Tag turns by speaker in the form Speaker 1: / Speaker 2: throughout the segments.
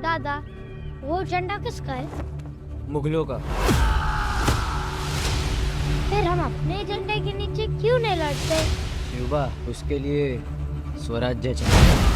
Speaker 1: दादा, वो झंडा किसका है?
Speaker 2: मुगलों का।
Speaker 1: फिर हम अपने झंडे के नीचे क्यों नहीं लड़ते?
Speaker 2: युवा, उसके लिए स्वराज्य चाहिए।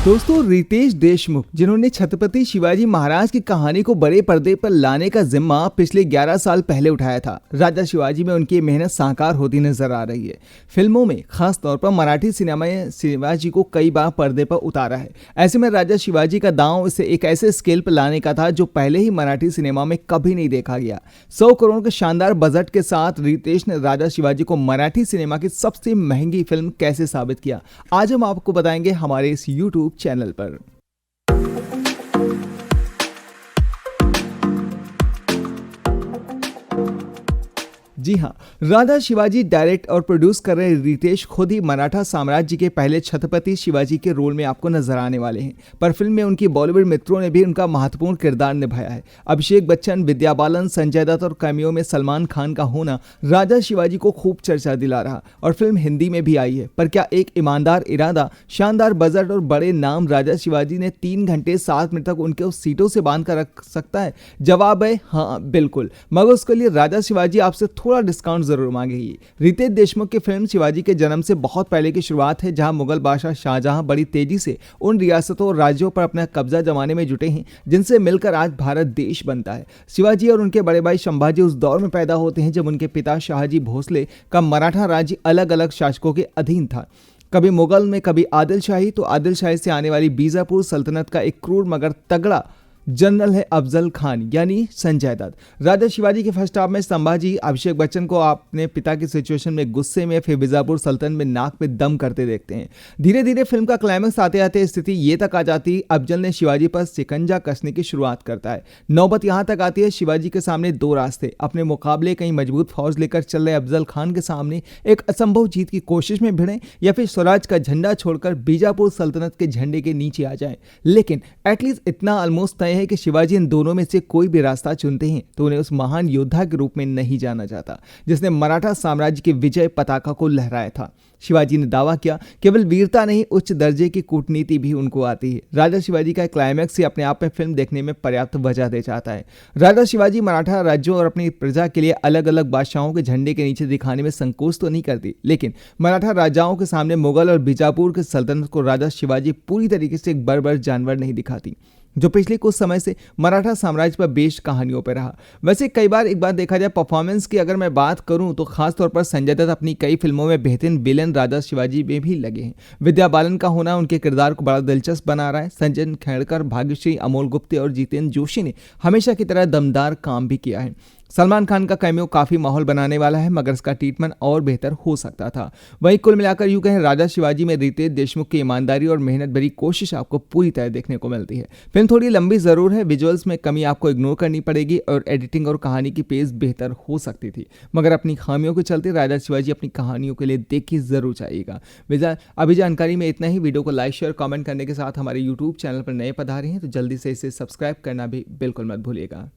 Speaker 3: दोस्तों, रितेश देशमुख जिन्होंने छत्रपति शिवाजी महाराज की कहानी को बड़े पर्दे पर लाने का जिम्मा पिछले 11 साल पहले उठाया था, राजा शिवाजी में उनकी मेहनत साकार होती नजर आ रही है। फिल्मों में खास तौर पर मराठी सिनेमा में शिवाजी को कई बार पर्दे पर उतारा है। ऐसे में राजा शिवाजी का दांव इसे एक ऐसे स्केल पर लाने का था जो पहले ही मराठी सिनेमा में कभी नहीं देखा गया। 100 करोड़ के शानदार बजट के साथ रितेश ने राजा शिवाजी को मराठी सिनेमा की सबसे महंगी फिल्म कैसे साबित किया, आज हम आपको बताएंगे हमारे इस यूट्यूब चैनल पर। जी हाँ, राजा शिवाजी डायरेक्ट और प्रोड्यूस कर रहे रितेश खुद ही मराठा साम्राज्य के पहले छत्रपति शिवाजी के रोल में आपको नजर आने वाले हैं, पर फिल्म में उनकी बॉलीवुड मित्रों ने भी उनका महत्वपूर्ण किरदार निभाया है। अभिषेक बच्चन, विद्या बालन, संजय दत्त और कैमियो में सलमान खान का होना राजा शिवाजी को खूब चर्चा दिला रहा और फिल्म हिंदी में भी आई है। पर क्या एक ईमानदार इरादा, शानदार बजट और बड़े नाम राजा शिवाजी ने 3 घंटे 7 मिनट तक उनके उस सीटों से बांध कर रख सकता है? जवाब है हाँ, बिल्कुल, मगर उसके लिए राजा शिवाजी आपसे थोड़ा डिस्काउंट जरूर मांगेगी। रितेश देशमुख की फिल्म शिवाजी के जन्म से बहुत पहले की शुरुआत है, जहां मुगल बादशाह शाहजहां बड़ी तेजी से उन रियासतों और राज्यों पर अपना कब्जा जमाने में जुटे हैं जिनसे मिलकर आज भारत देश बनता है। शिवाजी और उनके बड़े भाई संभाजी उस दौर में पैदा होते हैं जब उनके पिता शाहजी भोसले का मराठा राज्य अलग अलग शासकों के अधीन था, कभी मुगल में कभी आदिल शाही। तो आदिल शाही से आने वाली बीजापुर सल्तनत का एक क्रूर मगर तगड़ा जनरल है अफजल खान यानी संजय दत्त। राजा शिवाजी के फर्स्ट हाफ में संभाजी अभिषेक बच्चन को अपने पिता की सिचुएशन में गुस्से में फिर बीजापुर सल्तनत में नाक पे दम करते देखते हैं। धीरे धीरे फिल्म का क्लाइमेक्स आते आते स्थिति ये तक आ जाती, अफजल ने शिवाजी पर शिकंजा कसने की शुरुआत करता है। नौबत यहाँ तक आती है शिवाजी के सामने 2 रास्ते, अपने मुकाबले कहीं मजबूत फौज लेकर चल रहे अफजल खान के सामने एक असंभव जीत की कोशिश में भिड़े या फिर स्वराज का झंडा छोड़कर बीजापुर सल्तनत के झंडे के नीचे आ जाए। लेकिन एटलीस्ट इतना ऑलमोस्ट है कि शिवाजी इन दोनों में से कोई भी रास्ता चुनते हैं तो उन्हें उस महान योद्धा के रूप में नहीं जाना जाता जिसने मराठा साम्राज्य की विजय पताका को लहराया था। शिवाजी ने दावा किया केवल वीरता नहीं, उच्च दर्जे की कूटनीति भी उनको आती है। राजा शिवाजी का क्लाइमैक्स ही अपने आप में फिल्म देखने में पर्याप्त वजह दे जाता है। राजा शिवाजी मराठा राज्यों और अपनी प्रजा के लिए अलग अलग बादशाहों के झंडे के नीचे दिखाने में संकोच तो नहीं करती, लेकिन मराठा राजाओं के सामने मुगल और बीजापुर के सल्तनत को राजा शिवाजी पूरी तरीके से एक बर्बर जानवर नहीं दिखाती जो पिछले कुछ समय से मराठा साम्राज्य पर बेस्ड कहानियों पर रहा। वैसे कई बार एक बात देखा जाए परफॉर्मेंस की अगर मैं बात करूं तो खास तौर पर संजय दत्त अपनी कई फिल्मों में बेहतरीन विलेन राजा शिवाजी में भी लगे हैं। विद्या बालन का होना उनके किरदार को बड़ा दिलचस्प बना रहा है। संजय खेड़कर, भाग्यश्री, अमोल गुप्ते और जितेंद्र जोशी ने हमेशा की तरह दमदार काम भी किया है। सलमान खान का कैमियो काफी माहौल बनाने वाला है, मगर इसका ट्रीटमेंट और बेहतर हो सकता था। वहीं कुल मिलाकर यूं कहें राजा शिवाजी में रितेश देशमुख की ईमानदारी और मेहनत भरी कोशिश आपको पूरी तरह देखने को मिलती है। फिल्म थोड़ी लंबी जरूर है, विजुअल्स में कमी आपको इग्नोर करनी पड़ेगी और एडिटिंग और कहानी की पेस बेहतर हो सकती थी, मगर अपनी खामियों के चलते राजा शिवाजी अपनी कहानियों के लिए देखी जरूर चाहिएगा। अभी जानकारी में इतना ही। वीडियो को लाइक, शेयर, कमेंट करने के साथ हमारे यूट्यूब चैनल पर नए पधारे हैं तो जल्दी से इसे सब्सक्राइब करना भी बिल्कुल मत भूलिएगा।